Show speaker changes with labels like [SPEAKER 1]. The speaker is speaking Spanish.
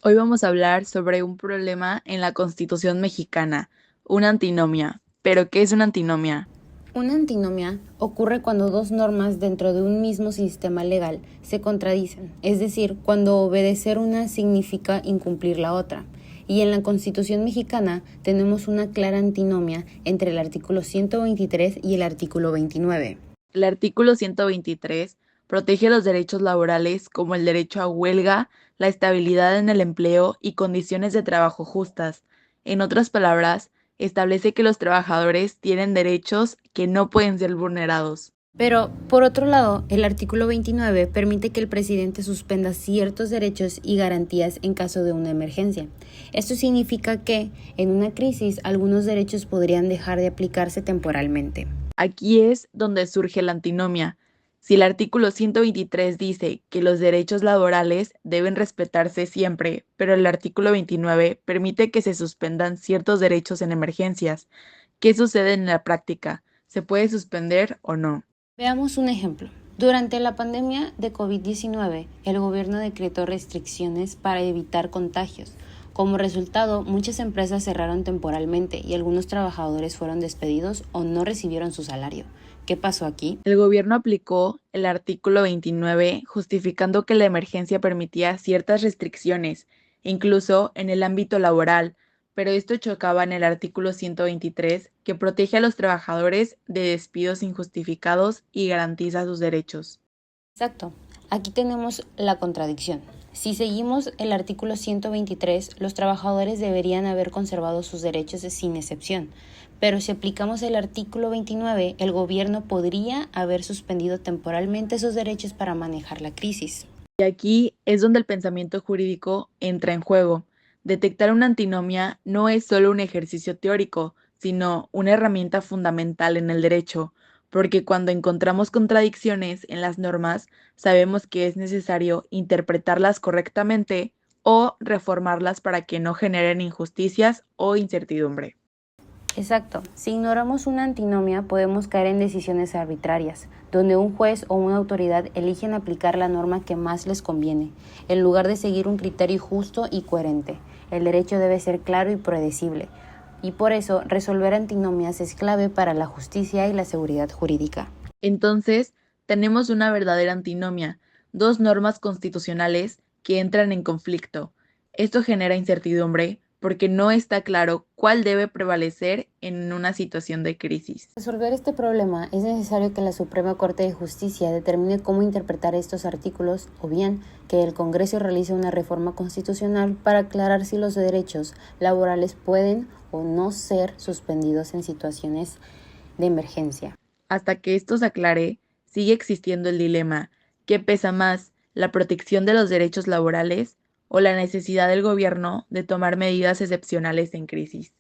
[SPEAKER 1] Hoy vamos a hablar sobre un problema en la Constitución mexicana, una antinomia. ¿Pero qué es una antinomia?
[SPEAKER 2] Una antinomia ocurre cuando dos normas dentro de un mismo sistema legal se contradicen, es decir, cuando obedecer una significa incumplir la otra. Y en la Constitución mexicana tenemos una clara antinomia entre el artículo 123 y el artículo 29.
[SPEAKER 1] El artículo 123 protege los derechos laborales como el derecho a huelga, la estabilidad en el empleo y condiciones de trabajo justas. En otras palabras, establece que los trabajadores tienen derechos que no pueden ser vulnerados.
[SPEAKER 2] Pero, por otro lado, el artículo 29 permite que el presidente suspenda ciertos derechos y garantías en caso de una emergencia. Esto significa que, en una crisis, algunos derechos podrían dejar de aplicarse temporalmente.
[SPEAKER 1] Aquí es donde surge la antinomia. Si el artículo 123 dice que los derechos laborales deben respetarse siempre, pero el artículo 29 permite que se suspendan ciertos derechos en emergencias, ¿qué sucede en la práctica? ¿Se puede suspender o no?
[SPEAKER 2] Veamos un ejemplo. Durante la pandemia de COVID-19, el gobierno decretó restricciones para evitar contagios. Como resultado, muchas empresas cerraron temporalmente y algunos trabajadores fueron despedidos o no recibieron su salario. ¿Qué pasó aquí?
[SPEAKER 1] El gobierno aplicó el artículo 29 justificando que la emergencia permitía ciertas restricciones, incluso en el ámbito laboral, pero esto chocaba en el artículo 123 que protege a los trabajadores de despidos injustificados y garantiza sus derechos.
[SPEAKER 2] Exacto. Aquí tenemos la contradicción. Si seguimos el artículo 123, los trabajadores deberían haber conservado sus derechos sin excepción. Pero si aplicamos el artículo 29, el gobierno podría haber suspendido temporalmente esos derechos para manejar la crisis.
[SPEAKER 1] Y aquí es donde el pensamiento jurídico entra en juego. Detectar una antinomia no es solo un ejercicio teórico, sino una herramienta fundamental en el derecho, porque cuando encontramos contradicciones en las normas, sabemos que es necesario interpretarlas correctamente o reformarlas para que no generen injusticias o incertidumbre.
[SPEAKER 2] Exacto. Si ignoramos una antinomia, podemos caer en decisiones arbitrarias, donde un juez o una autoridad eligen aplicar la norma que más les conviene, en lugar de seguir un criterio justo y coherente. El derecho debe ser claro y predecible, y por eso resolver antinomias es clave para la justicia y la seguridad jurídica.
[SPEAKER 1] Entonces, tenemos una verdadera antinomia, dos normas constitucionales que entran en conflicto. Esto genera incertidumbre porque no está claro cuál debe prevalecer en una situación de crisis.
[SPEAKER 2] Para resolver este problema es necesario que la Suprema Corte de Justicia determine cómo interpretar estos artículos o bien que el Congreso realice una reforma constitucional para aclarar si los derechos laborales pueden o no ser suspendidos en situaciones de emergencia.
[SPEAKER 1] Hasta que esto se aclare, sigue existiendo el dilema: ¿qué pesa más, la protección de los derechos laborales o la necesidad del gobierno de tomar medidas excepcionales en crisis?